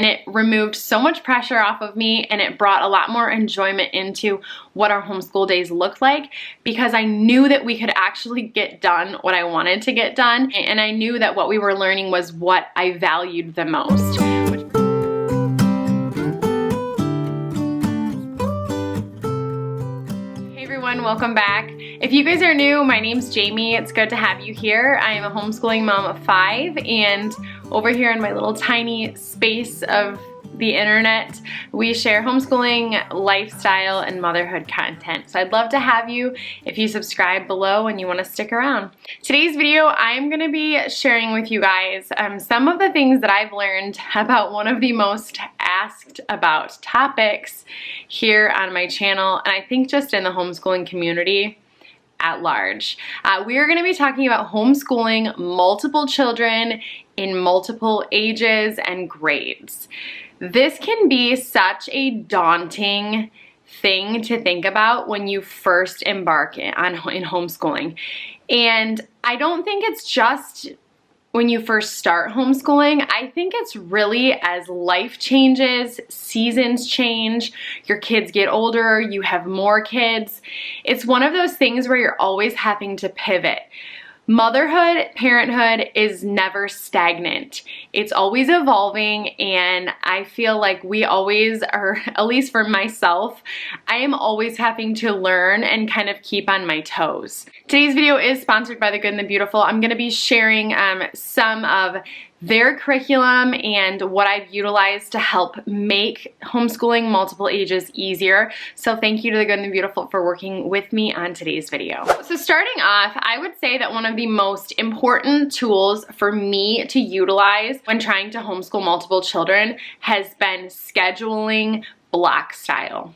it removed so much pressure off of me, and it brought a lot more enjoyment into what our homeschool days looked like, because I knew that we could actually get done what I wanted to get done, and I knew that what we were learning was what I valued the most. Hey everyone, welcome back. If you guys are new, my name's Jaimie. It's good to have you here. I am a homeschooling mom of 5, and over here in my little tiny space of the internet, we share homeschooling, lifestyle, and motherhood content. So I'd love to have you if you subscribe below and you want to stick around. Today's video, I'm going to be sharing with you guys some of the things that I've learned about one of the most asked about topics here on my channel, and I think just in the homeschooling community at large. We are going to be talking about homeschooling multiple children in multiple ages and grades. This can be such a daunting thing to think about when you first embark in homeschooling. And I don't think it's just when you first start homeschooling. I think it's really as life changes, seasons change, your kids get older, you have more kids. It's one of those things where you're always having to pivot. Motherhood, parenthood is never stagnant. It's always evolving, and I feel like we always are, at least for myself, I am always having to learn and kind of keep on my toes. Today's video is sponsored by The Good and the Beautiful. I'm going to be sharing some of their curriculum and what I've utilized to help make homeschooling multiple ages easier. So thank you to The Good and the Beautiful for working with me on today's video. So starting off, I would say that one of the most important tools for me to utilize when trying to homeschool multiple children has been scheduling block style.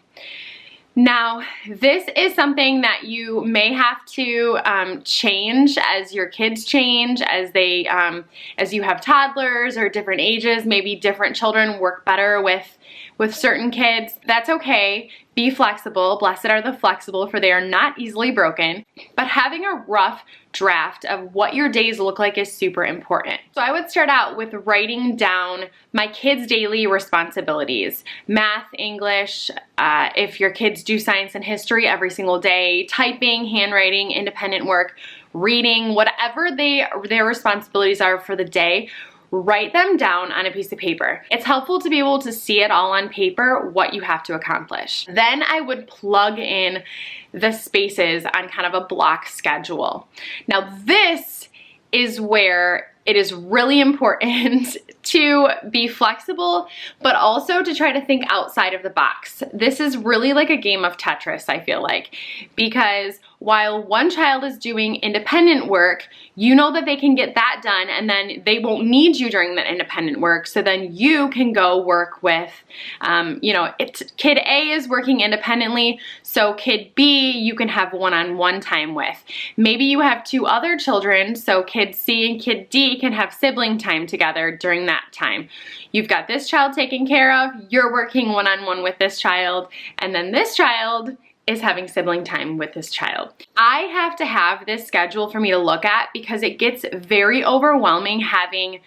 Now, this is something that you may have to change as your kids change, as you have toddlers or different ages. Maybe different children work better with certain kids. That's okay. Be flexible. Blessed are the flexible, for they are not easily broken. But having a rough draft of what your days look like is super important. So I would start out with writing down my kids' daily responsibilities. Math, English, if your kids do science and history every single day, typing, handwriting, independent work, reading, whatever their responsibilities are for the day, write them down on a piece of paper. It's helpful to be able to see it all on paper, what you have to accomplish. Then I would plug in the spaces on kind of a block schedule. Now this is where it is really important to be flexible, but also to try to think outside of the box. This is really like a game of Tetris, I feel like, because while one child is doing independent work, you know that they can get that done, and then they won't need you during that independent work, so then you can go work with, kid A is working independently, so kid B you can have one-on-one time with. Maybe you have 2 other children, so kid C and kid D can have sibling time together during that time. You've got this child taken care of, you're working one-on-one with this child, and then this child is having sibling time with this child. I have to have this schedule for me to look at, because it gets very overwhelming having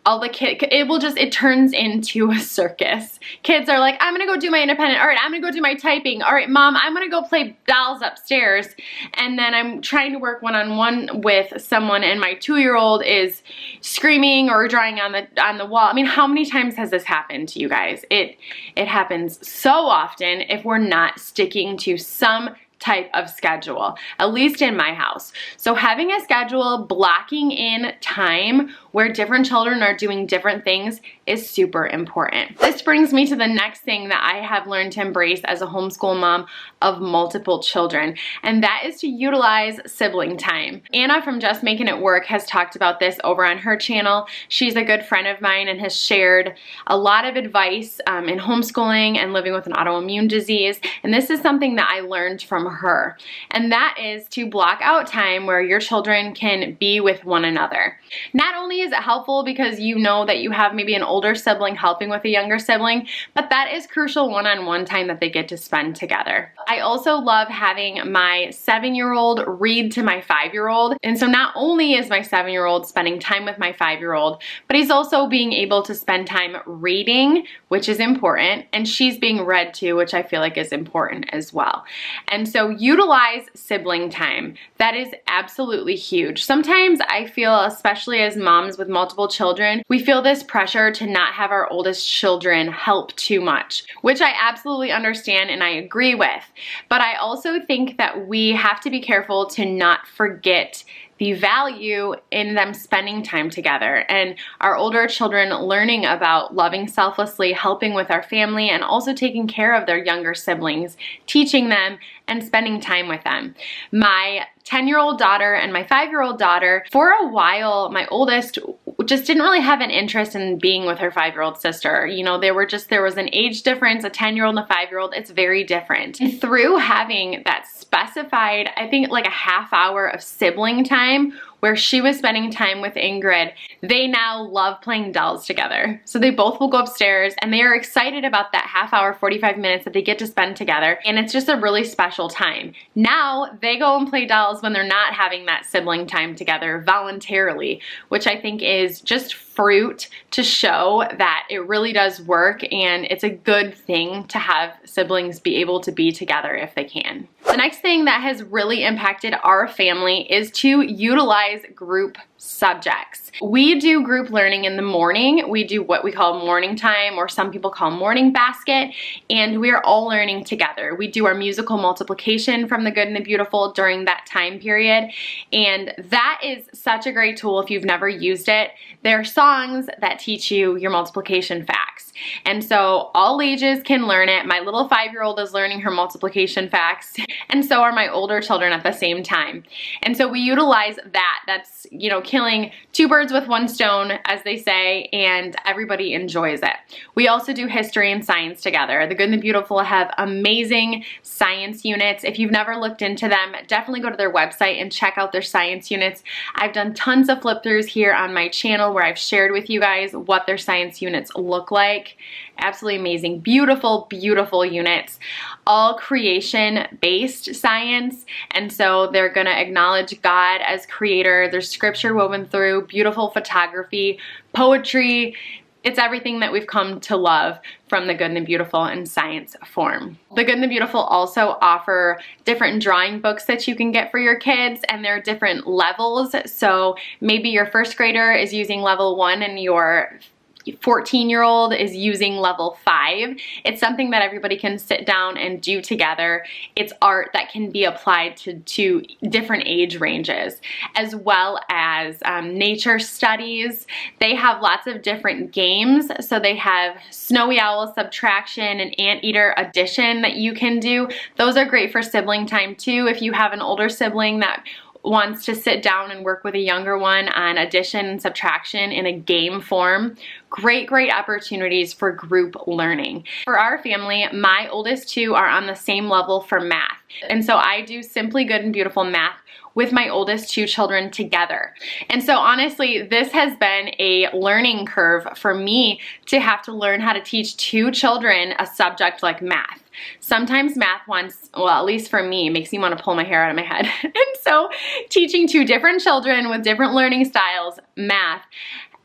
all the kids. It turns into a circus. Kids are like, I'm gonna go do my independent, all right, I'm gonna go do my typing, all right, mom, I'm gonna go play dolls upstairs, and then I'm trying to work one-on-one with someone, and my 2-year-old is screaming or drawing on the wall. I mean, how many times has this happened to you guys? It happens so often if we're not sticking to some type of schedule, at least in my house. So having a schedule, blocking in time where different children are doing different things is super important. This brings me to the next thing that I have learned to embrace as a homeschool mom of multiple children, and that is to utilize sibling time. Anna from Just Making It Work has talked about this over on her channel. She's a good friend of mine and has shared a lot of advice in homeschooling and living with an autoimmune disease, and this is something that I learned from her. And that is to block out time where your children can be with one another. Not only is it helpful because you know that you have maybe an older sibling helping with a younger sibling, but that is crucial one-on-one time that they get to spend together. I also love having my 7-year-old read to my 5-year-old. And so not only is my 7-year-old spending time with my 5-year-old, but he's also being able to spend time reading, which is important, and she's being read to, which I feel like is important as well. And so utilize sibling time. That is absolutely huge. Sometimes I feel, especially as moms with multiple children, we feel this pressure to not have our oldest children help too much, which I absolutely understand and I agree with. But I also think that we have to be careful to not forget the value in them spending time together and our older children learning about loving selflessly, helping with our family, and also taking care of their younger siblings, teaching them and spending time with them. My 10-year-old daughter and my 5-year-old daughter, for a while, my oldest just didn't really have an interest in being with her 5-year-old sister. You know, there was an age difference, a 10-year-old and a 5-year-old, it's very different. And through having that specified, I think like a half hour of sibling time where she was spending time with Ingrid, they now love playing dolls together. So they both will go upstairs and they are excited about that half hour, 45 minutes that they get to spend together. And it's just a really special time. Now they go and play dolls when they're not having that sibling time together voluntarily, which I think is just fruit to show that it really does work and it's a good thing to have siblings be able to be together if they can. The next thing that has really impacted our family is to utilize group subjects. We do group learning in the morning. We do what we call morning time, or some people call morning basket, and we're all learning together. We do our musical multiplication from the Good and the Beautiful during that time period, and that is such a great tool if you've never used it. There are songs that teach you your multiplication facts, and so all ages can learn it. My little 5-year-old is learning her multiplication facts, and so are my older children at the same time. And so we utilize that. That's, you know, killing two birds with one stone, as they say, and everybody enjoys it. We also do history and science together. The Good and the Beautiful have amazing science units. If you've never looked into them, definitely go to their website and check out their science units. I've done tons of flip throughs here on my channel where I've shared with you guys what their science units look like. Absolutely amazing, beautiful, beautiful units, all creation-based science, and so they're gonna acknowledge God as creator. There's scripture woven through, beautiful photography, poetry. It's everything that we've come to love from the Good and the Beautiful in science form. The Good and the Beautiful also offer different drawing books that you can get for your kids, and there are different levels. So maybe your first grader is using level 1 and your 14-year-old is using level 5. It's something that everybody can sit down and do together. It's art that can be applied to different age ranges, as well as nature studies. They have lots of different games. So they have snowy owl subtraction and anteater addition that you can do. Those are great for sibling time too. If you have an older sibling that wants to sit down and work with a younger one on addition and subtraction in a game form, great opportunities for group learning. For our family, my oldest two are on the same level for math. And so I do Simply Good and Beautiful math with my oldest two children together. And so honestly, this has been a learning curve for me to have to learn how to teach two children a subject like math. Sometimes math wants, well, at least for me, makes me want to pull my hair out of my head. And so teaching two different children with different learning styles, math,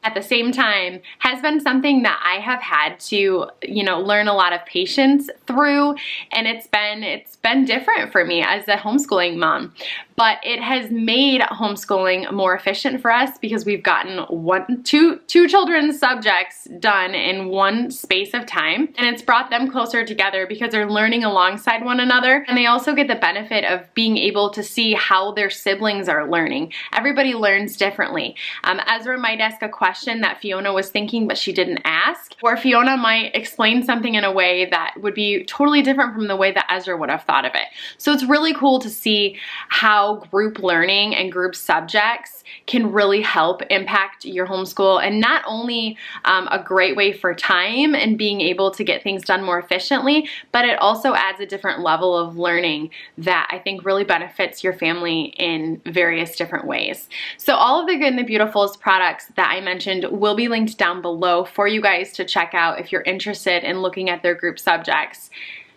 at the same time has been something that I have had to, you know, learn a lot of patience through, and it's been different for me as a homeschooling mom. But it has made homeschooling more efficient for us because we've gotten two children's subjects done in one space of time, and it's brought them closer together because they're learning alongside one another, and they also get the benefit of being able to see how their siblings are learning. Everybody learns differently. Ezra might ask a question question that Fiona was thinking but she didn't ask, or Fiona might explain something in a way that would be totally different from the way that Ezra would have thought of it. So it's really cool to see how group learning and group subjects can really help impact your homeschool, and not only a great way for time and being able to get things done more efficiently, but it also adds a different level of learning that I think really benefits your family in various different ways. So all of the Good and the Beautiful's products that I mentioned will be linked down below for you guys to check out if you're interested in looking at their group subjects.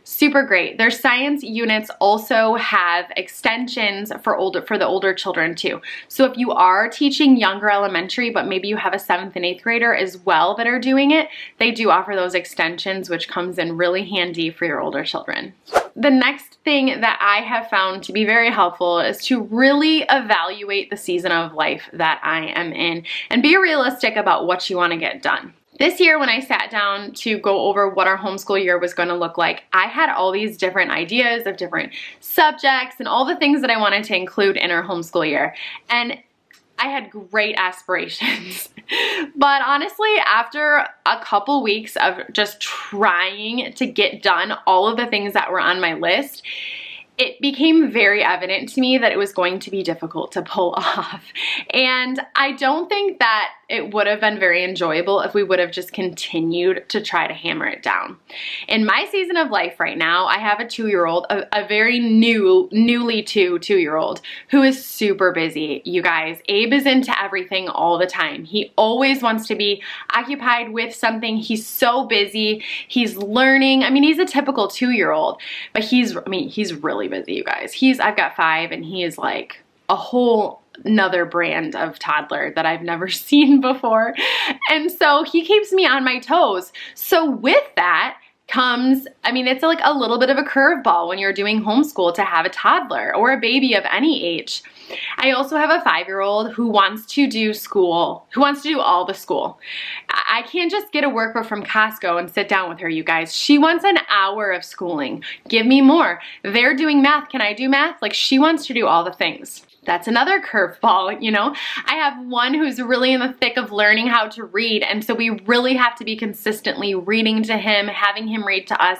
Super great. Their science units also have extensions for the older children too. So if you are teaching younger elementary, but maybe you have a 7th and 8th grader as well that are doing it, they do offer those extensions, which comes in really handy for your older children. The next thing that I have found to be very helpful is to really evaluate the season of life that I am in and be realistic about what you want to get done. This year, when I sat down to go over what our homeschool year was going to look like, I had all these different ideas of different subjects and all the things that I wanted to include in our homeschool year. And I had great aspirations. But honestly, after a couple weeks of just trying to get done all of the things that were on my list, it became very evident to me that it was going to be difficult to pull off. And I don't think that it would have been very enjoyable if we would have just continued to try to hammer it down. In my season of life right now, I have a 2-year-old, a very newly two-year-old who is super busy, you guys. Abe is into everything all the time. He always wants to be occupied with something. He's so busy. He's learning. I mean, he's a typical 2-year-old, but he's really busy, you guys. I've got 5 and he is like a whole another brand of toddler that I've never seen before. And so he keeps me on my toes. So with that comes, I mean, it's like a little bit of a curveball when you're doing homeschool to have a toddler or a baby of any age. I also have a 5-year-old who wants to do school, who wants to do all the school. I can't just get a workbook from Costco and sit down with her, you guys. She wants an hour of schooling. Give me more. They're doing math. Can I do math? Like, she wants to do all the things. That's another curveball, you know? I have one who's really in the thick of learning how to read, and so we really have to be consistently reading to him, having him read to us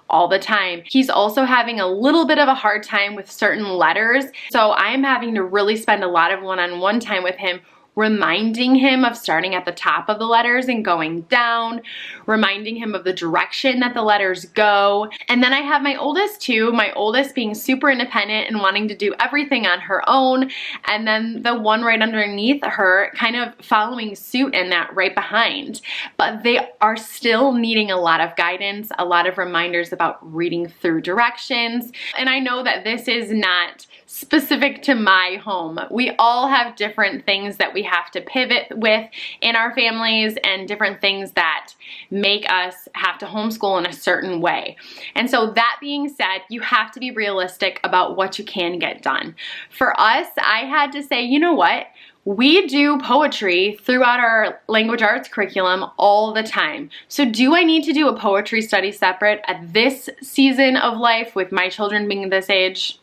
all the time. He's also having a little bit of a hard time with certain letters, so I'm having to really spend a lot of one-on-one time with him, reminding him of starting at the top of the letters and going down, reminding him of the direction that the letters go. And then I have my oldest too, my oldest being super independent and wanting to do everything on her own, and then the one right underneath her kind of following suit in that right behind. But they are still needing a lot of guidance, a lot of reminders about reading through directions. And I know that this is not specific to my home. We all have different things that we have to pivot with in our families and different things that make us have to homeschool in a certain way. And so that being said, you have to be realistic about what you can get done. For us, I had to say, you know what? We do poetry throughout our language arts curriculum all the time. So do I need to do a poetry study separate at this season of life with my children being this age?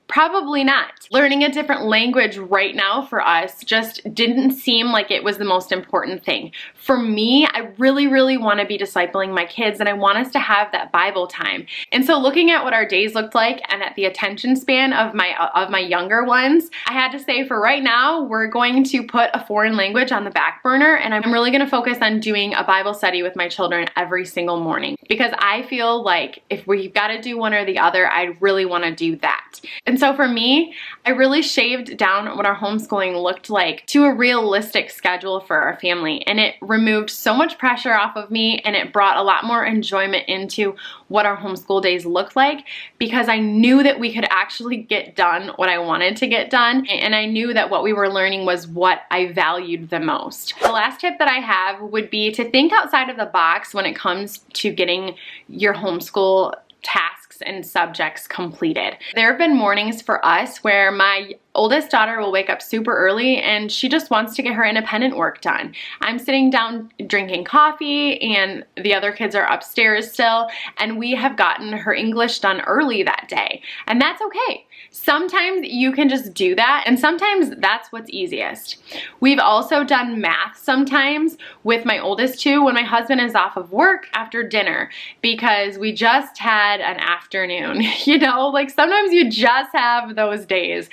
Probably not. Learning a different language right now for us just didn't seem like it was the most important thing. For me, I really want to be discipling my kids, and I want us to have that Bible time. And so looking at what our days looked like and at the attention span of my younger ones, I had to say for right now, we're going to put a foreign language on the back burner, and I'm really going to focus on doing a Bible study with my children every single morning, because I feel like if we've got to do one or the other, I really want to do that. And so for me, I really shaved down what our homeschooling looked like to a realistic schedule for our family, and it removed so much pressure off of me, and it brought a lot more enjoyment into what our homeschool days looked like, because I knew that we could actually get done what I wanted to get done, and I knew that what we were learning was what I valued the most. The last tip that I have would be to think outside of the box when it comes to getting your homeschool tasks tasks and subjects completed. There have been mornings for us where my oldest daughter will wake up super early and she just wants to get her independent work done. I'm sitting down drinking coffee and the other kids are upstairs still, and we have gotten her English done early that day. And that's okay. Sometimes you can just do that, and sometimes that's what's easiest. We've also done math sometimes with my oldest two when my husband is off of work after dinner, because we just had an afternoon. You know, like sometimes you just have those days.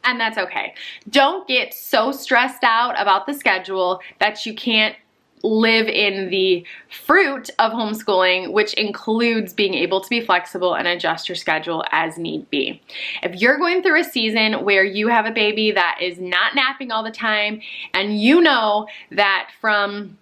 And that's okay. Don't get so stressed out about the schedule that you can't live in the fruit of homeschooling, which includes being able to be flexible and adjust your schedule as need be. If you're going through a season where you have a baby that is not napping all the time, and you know that from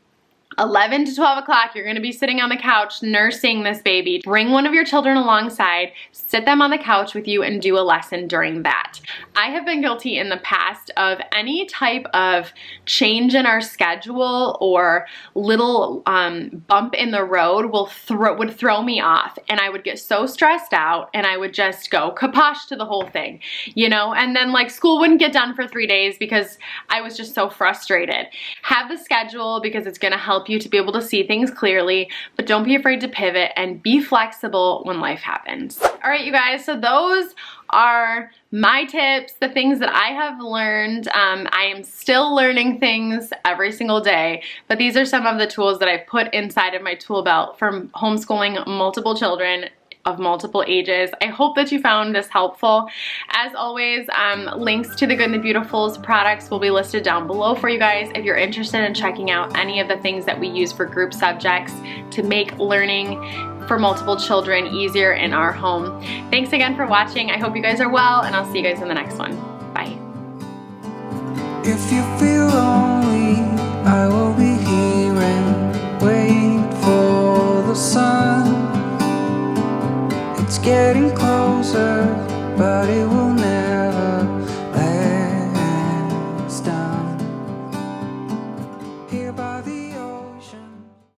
11 to 12 o'clock, you're gonna be sitting on the couch nursing this baby, bring one of your children alongside, sit them on the couch with you and do a lesson during that. I have been guilty in the past of any type of change in our schedule or little bump in the road would throw me off, and I would get so stressed out and I would just go kaposh to the whole thing, you know, and then like school wouldn't get done for 3 days because I was just so frustrated. Have the schedule because it's gonna help you to be able to see things clearly, but don't be afraid to pivot and be flexible when life happens. All right, you guys, so those are my tips, the things that I have learned. I am still learning things every single day, but these are some of the tools that I've put inside of my tool belt from homeschooling multiple children of multiple ages. I hope that you found this helpful. As always, links to the Good and the Beautiful's products will be listed down below for you guys if you're interested in checking out any of the things that we use for group subjects to make learning for multiple children easier in our home. Thanks again for watching. I hope you guys are well, and I'll see you guys in the next one. Bye. If you feel lonely, I will be here and wait for the sun. It's getting closer, but it will never